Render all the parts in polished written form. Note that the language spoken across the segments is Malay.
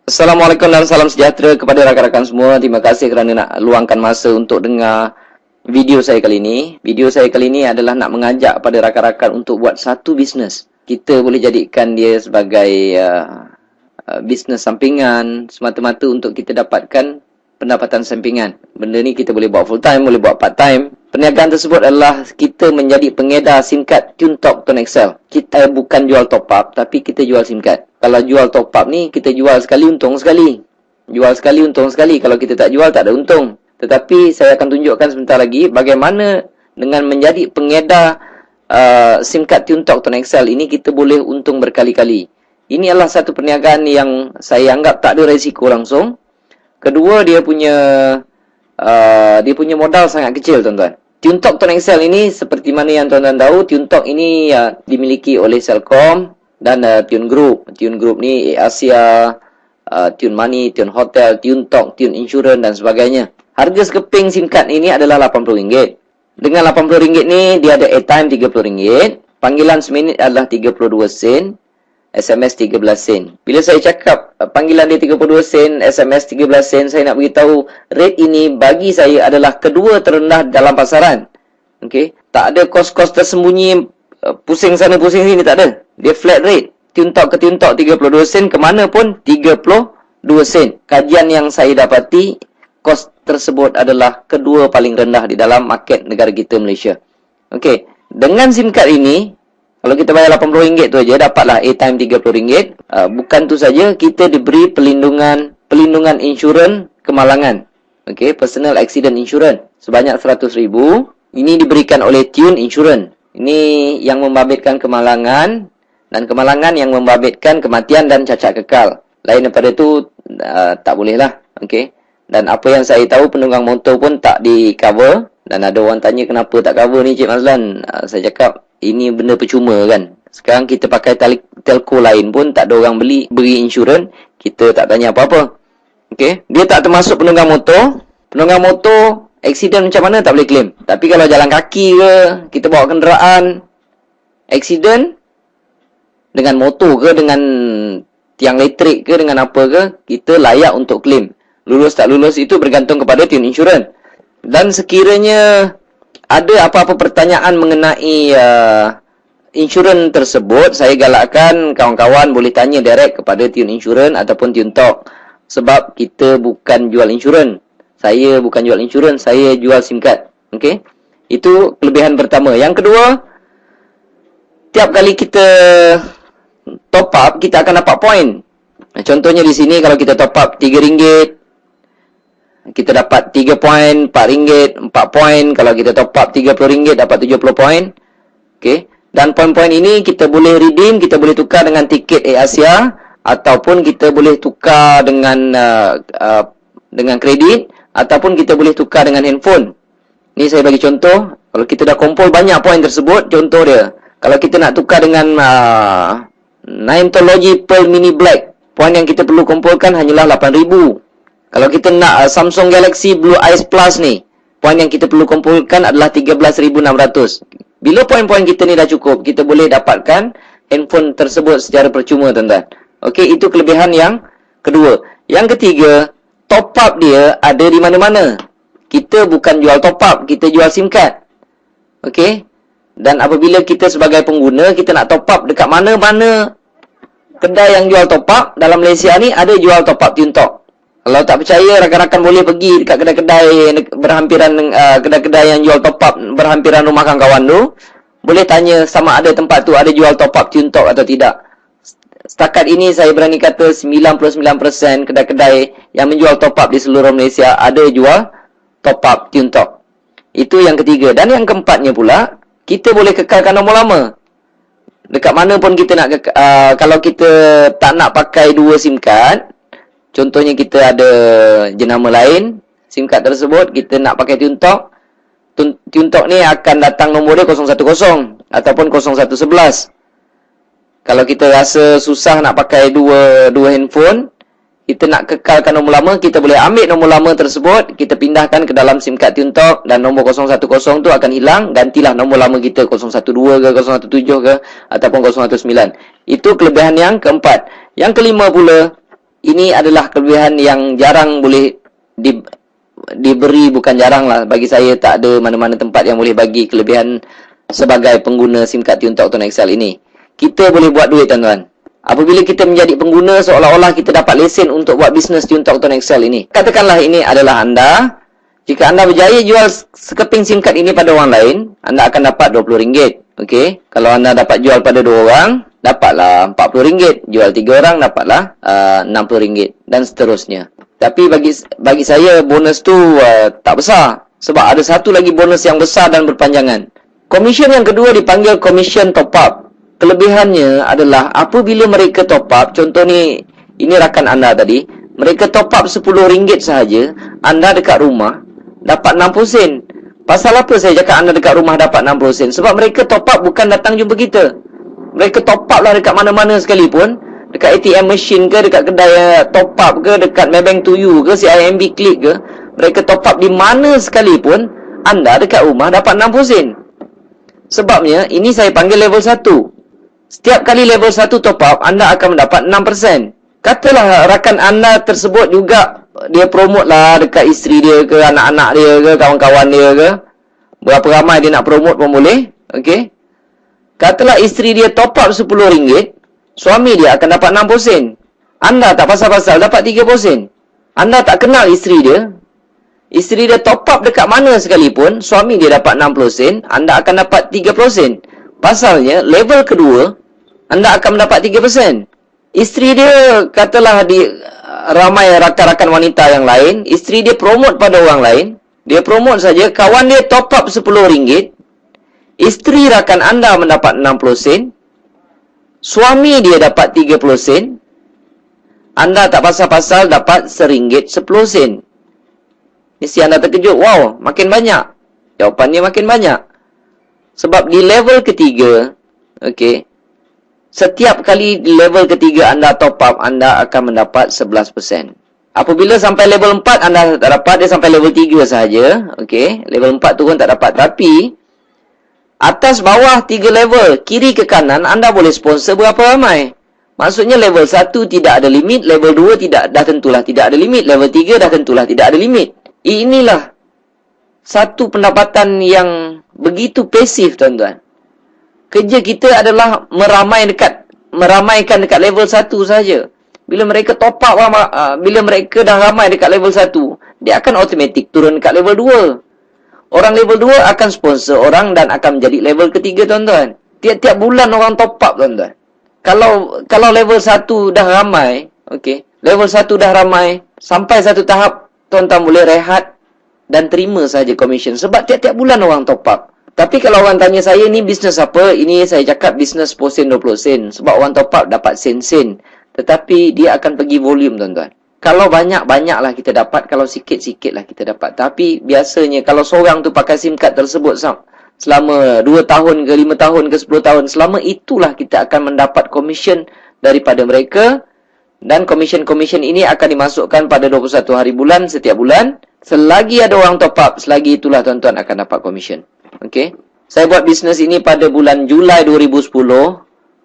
Assalamualaikum dan salam sejahtera kepada rakan-rakan semua. Terima kasih kerana nak luangkan masa untuk dengar video saya kali ini. Video saya kali ini adalah nak mengajak pada rakan-rakan untuk buat satu bisnes. Kita boleh jadikan dia sebagai bisnes sampingan semata-mata untuk kita dapatkan pendapatan sampingan. Benda ni kita boleh buat full time, boleh buat part time. Perniagaan tersebut adalah kita menjadi pengedar SIM card TuneTalk Tone Excel. Kita bukan jual top up, tapi kita jual SIM card. Kalau jual top up ni, kita jual sekali, untung sekali. Jual sekali, untung sekali. Kalau kita tak jual, tak ada untung. Tetapi saya akan tunjukkan sebentar lagi bagaimana dengan menjadi pengedar SIM card TuneTalk Tone Excel ini kita boleh untung berkali-kali. Ini adalah satu perniagaan yang saya anggap tak ada risiko langsung. Kedua, dia punya modal sangat kecil, tuan-tuan. TuneTalk Tone Excel ini seperti mana yang tuan-tuan tahu, TuneTalk ini dimiliki oleh Celcom dan Tune Group. Tune Group ni Asia, Tune Money, Tune Hotel, TuneTalk, Tune Insurance dan sebagainya. Harga sekeping SIM card ini adalah RM80. Dengan RM80 ni dia ada airtime RM30, panggilan seminit adalah 32 sen, SMS 13 sen. Bila saya cakap panggilan dia 32 sen, SMS 13 sen, saya nak beritahu rate ini bagi saya adalah kedua terendah dalam pasaran. Okey, tak ada kos-kos tersembunyi, pusing sana pusing sini, tak ada. Dia flat rate. TuneTalk ke TuneTalk 32 sen, ke mana pun 32 sen. Kajian yang saya dapati, kos tersebut adalah kedua paling rendah di dalam market negara kita, Malaysia. Okey, dengan SIM card ini, kalau kita bayar RM80 tu aja, dapatlah airtime RM30. Bukan tu saja, kita diberi pelindungan insurans kemalangan. Okey, personal accident insurance sebanyak RM100,000. Ini diberikan oleh Tune Insurance. Ini yang membabitkan kemalangan, dan kemalangan yang membabitkan kematian dan cacat kekal. Lain daripada tu tak boleh lah. Okey. Dan apa yang saya tahu, penunggang motor pun tak di cover. Dan ada orang tanya kenapa tak cover ni, Cik Mazlan. Saya cakap ini benda percuma kan. Sekarang kita pakai telco lain pun tak ada orang beri insurans, kita tak tanya apa-apa. Okey, dia tak termasuk penunggang motor. Penunggang motor accident macam mana tak boleh claim. Tapi kalau jalan kaki ke, kita bawa kenderaan, accident dengan motor ke, dengan tiang elektrik ke, dengan apa ke, kita layak untuk claim. Lulus tak lulus itu bergantung kepada Tune Insurance. Dan sekiranya ada apa-apa pertanyaan mengenai insurans tersebut, saya galakkan kawan-kawan boleh tanya direct kepada Tune Insurance ataupun TuneTalk. Sebab kita bukan jual insurans. Saya bukan jual insurans, saya jual SIM card. Okey? Itu kelebihan pertama. Yang kedua, tiap kali kita top up, kita akan dapat point. Contohnya di sini, kalau kita top up RM3, kita dapat 3 poin, RM4, 4 poin. Kalau kita top up RM30, dapat 70 poin. Okey. Dan poin-poin ini kita boleh redeem, kita boleh tukar dengan tiket Air Asia, ataupun kita boleh tukar dengan kredit, ataupun kita boleh tukar dengan handphone. Ni saya bagi contoh. Kalau kita dah kumpul banyak poin tersebut, contoh dia, kalau kita nak tukar dengan Nintology Pearl Mini Black, poin yang kita perlu kumpulkan hanyalah 8,000. Kalau kita nak Samsung Galaxy Blue Ice Plus ni, poin yang kita perlu kumpulkan adalah 13,600. Bila poin-poin kita ni dah cukup, kita boleh dapatkan handphone tersebut secara percuma, tuan-tuan. Okey, itu kelebihan yang kedua. Yang ketiga, top up dia ada di mana-mana. Kita bukan jual top up, kita jual SIM card. Okey? Dan apabila kita sebagai pengguna, kita nak top up dekat mana-mana kedai yang jual top up dalam Malaysia ni, ada jual top up TuneTalk. Kalau tak percaya, rakan-rakan boleh pergi dekat kedai-kedai berhampiran, kedai-kedai yang jual top up berhampiran rumah kawan-kawan tu. Boleh tanya sama ada tempat tu ada jual top up TuneTalk atau tidak. Setakat ini saya berani kata 99% kedai-kedai yang menjual top up di seluruh Malaysia ada jual top up TuneTalk. Itu yang ketiga. Dan yang keempatnya pula, kita boleh kekalkan nombor lama. Dekat mana pun kita nak kalau kita tak nak pakai dua SIM card, contohnya kita ada jenama lain, SIM card tersebut kita nak pakai TuneTalk. TuneTalk ni akan datang nombor dia 010 ataupun 0111. Kalau kita rasa susah nak pakai dua handphone, kita nak kekalkan nombor lama, kita boleh ambil nombor lama tersebut, kita pindahkan ke dalam SIM card TuneTalk dan nombor 010 tu akan hilang, gantilah nombor lama kita 012 ke 017 ke ataupun 019. Itu kelebihan yang keempat. Yang kelima pula, Ini adalah kelebihan yang jarang boleh diberi, bukan jarang lah. Bagi saya tak ada mana-mana tempat yang boleh bagi kelebihan sebagai pengguna SIM card Tuntok Auto Excel ini. Kita boleh buat duit, tuan-tuan. Apabila kita menjadi pengguna, seolah-olah kita dapat lesen untuk buat bisnes Tuntok Auto Excel ini. Katakanlah ini adalah anda. Jika anda berjaya jual sekeping SIM card ini pada orang lain, anda akan dapat RM20. Okey. Kalau anda dapat jual pada 2 orang, dapatlah RM40. Jual 3 orang, dapatlah RM60 dan seterusnya. Tapi bagi saya bonus tu tak besar, sebab ada satu lagi bonus yang besar dan berpanjangan. Komisen yang kedua dipanggil komisen top up. Kelebihannya adalah apabila mereka top up, contoh ni, ini rakan anda tadi, mereka top up RM10 sahaja, anda dekat rumah dapat 60 sen. Pasal apa saya cakap anda dekat rumah dapat 60 sen? Sebab mereka top up bukan datang jumpa kita. Mereka top up lah dekat mana-mana sekalipun. Dekat ATM machine ke, dekat kedai top up ke, dekat Maybank to You ke, CIMB Click ke. Mereka top up di mana sekalipun, anda dekat rumah dapat 60 sen. Sebabnya, ini saya panggil level 1. Setiap kali level 1 top up, anda akan mendapat 6%. Katalah rakan anda tersebut juga dia promote lah dekat isteri dia ke, anak-anak dia ke, kawan-kawan dia ke. Berapa ramai dia nak promote pun boleh. Okey. Katalah isteri dia top up RM10, suami dia akan dapat 60 sen. Anda tak pasal-pasal dapat 30 sen. Anda tak kenal isteri dia. Isteri dia top up dekat mana sekalipun, suami dia dapat 60 sen, anda akan dapat 30 sen. Pasalnya, level kedua, anda akan mendapat 3%. Isteri dia, katalah ramai rakan-rakan wanita yang lain, isteri dia promote pada orang lain, dia promote saja, kawan dia top up RM10, isteri rakan anda mendapat 60 sen, suami dia dapat 30 sen, anda tak pasal-pasal dapat RM1 10 sen. Mesti anda terkejut, wow, makin banyak. Jawapannya makin banyak. Sebab di level ketiga, okey, setiap kali di level ketiga anda top up, anda akan mendapat 11%. Apabila sampai level 4, anda tak dapat, dia sampai level 3 sahaja. Okey, level 4 turun tak dapat. Tapi, atas bawah 3 level, kiri ke kanan, anda boleh sponsor berapa ramai. Maksudnya level 1 tidak ada limit, level 2 dah tentulah tidak ada limit, level 3 dah tentulah tidak ada limit. Inilah satu pendapatan yang begitu pasif, tuan-tuan. Kerja kita adalah meramaikan dekat level 1 saja. Bila mereka top up, bila mereka dah ramai dekat level 1, dia akan automatik turun dekat level 2. Orang level 2 akan sponsor orang dan akan menjadi level ketiga, tuan-tuan. Tiap-tiap bulan orang top up, tuan-tuan. Kalau level 1 dah ramai, okey, level 1 dah ramai, sampai satu tahap, tuan-tuan boleh rehat dan terima saja komisen. Sebab tiap-tiap bulan orang top up. Tapi kalau orang tanya saya, ni bisnes apa? Ini saya cakap bisnes 10 sen, 20 sen. Sebab orang top up dapat sen-sen. Tetapi dia akan pergi volume, tuan-tuan. Kalau banyak-banyak lah kita dapat. Kalau sikit-sikit lah kita dapat. Tapi biasanya kalau seorang tu pakai SIM card tersebut selama 2 tahun ke 5 tahun ke 10 tahun, selama itulah kita akan mendapat komisen daripada mereka. Dan komisen-komisen ini akan dimasukkan pada 21 hari bulan setiap bulan. Selagi ada orang top up, selagi itulah tuan-tuan akan dapat komisen. Okey. Saya buat bisnes ini pada bulan Julai 2010.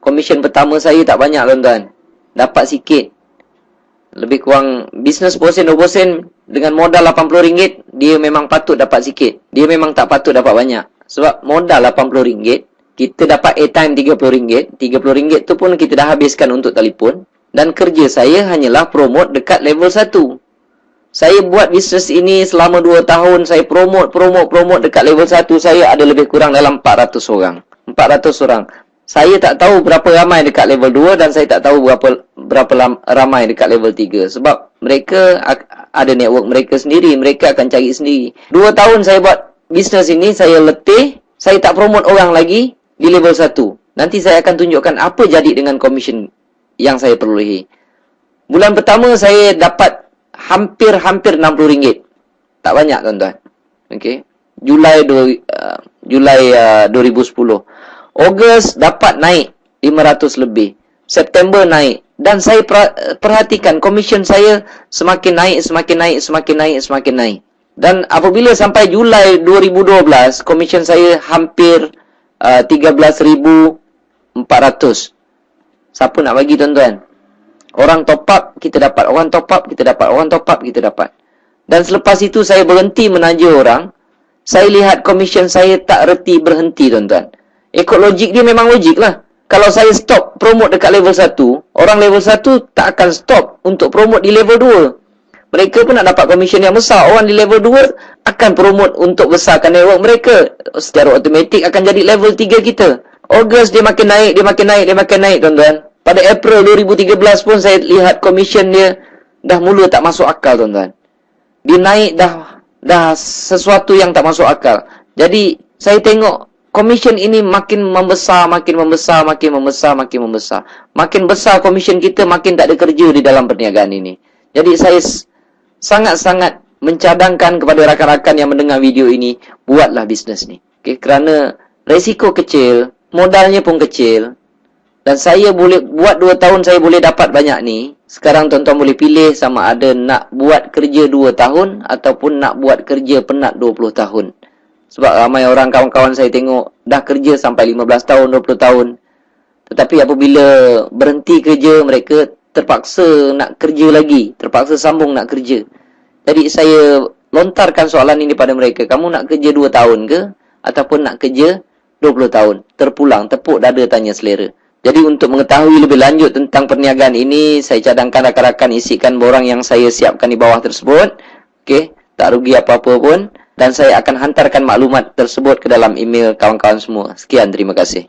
Komisen pertama saya tak banyak, tuan-tuan. Dapat sikit. Lebih kurang bisnes 10 sen, 20 sen dengan modal RM80, dia memang patut dapat sikit. Dia memang tak patut dapat banyak. Sebab modal RM80, kita dapat airtime RM30. RM30 tu pun kita dah habiskan untuk telefon. Dan kerja saya hanyalah promote dekat level 1. Saya buat bisnes ini selama 2 tahun. Saya promote dekat level 1. Saya ada lebih kurang dalam 400 orang. 400 orang. Saya tak tahu berapa ramai dekat level 2 dan saya tak tahu berapa ramai dekat level 3. Sebab mereka ada network mereka sendiri. Mereka akan cari sendiri. 2 tahun saya buat bisnes ini, saya letih. Saya tak promote orang lagi di level 1. Nanti saya akan tunjukkan apa jadi dengan komisen yang saya perolehi. Bulan pertama saya dapat hampir RM60. Tak banyak, tuan-tuan. Okey. Julai 2010. Ogos dapat naik 500 lebih. September naik. Dan saya perhatikan komisen saya semakin naik. Dan apabila sampai Julai 2012, komisen saya hampir 13,400. Siapa nak bagi, tuan-tuan? Orang top up, kita dapat. Orang top up, kita dapat. Orang top up, kita dapat. Dan selepas itu saya berhenti menaja orang. Saya lihat komisen saya tak reti berhenti, tuan-tuan. Ikut logik dia memang logik lah. Kalau saya stop promote dekat level 1, orang level 1 tak akan stop untuk promote di level 2. Mereka pun nak dapat komisen yang besar. Orang di level 2 akan promote untuk besarkan network mereka. Secara automatik akan jadi level 3 kita. Ogos dia makin naik, dia makin naik, dia makin naik, tuan-tuan. Pada April 2013 pun saya lihat komisen dia dah mula tak masuk akal, tuan-tuan. Dia naik dah sesuatu yang tak masuk akal. Jadi saya tengok komisen ini makin membesar, makin membesar, makin membesar, makin membesar. Makin besar komisen kita, makin tak ada kerja di dalam perniagaan ini. Jadi saya sangat-sangat mencadangkan kepada rakan-rakan yang mendengar video ini, buatlah bisnes ni. Okay? Kerana resiko kecil, modalnya pun kecil. Dan saya boleh buat 2 tahun saya boleh dapat banyak ni. Sekarang tuan-tuan boleh pilih sama ada nak buat kerja 2 tahun ataupun nak buat kerja penat 20 tahun. Sebab ramai orang kawan-kawan saya tengok dah kerja sampai 15 tahun, 20 tahun. Tetapi apabila berhenti kerja, mereka terpaksa nak kerja lagi, terpaksa sambung nak kerja. Jadi saya lontarkan soalan ini pada mereka, kamu nak kerja 2 tahun ke ataupun nak kerja 20 tahun? Terpulang, tepuk dada tanya selera. Jadi untuk mengetahui lebih lanjut tentang perniagaan ini, saya cadangkan rakan-rakan isikan borang yang saya siapkan di bawah tersebut. Okey, tak rugi apa-apa pun. Dan saya akan hantarkan maklumat tersebut ke dalam email kawan-kawan semua. Sekian, terima kasih.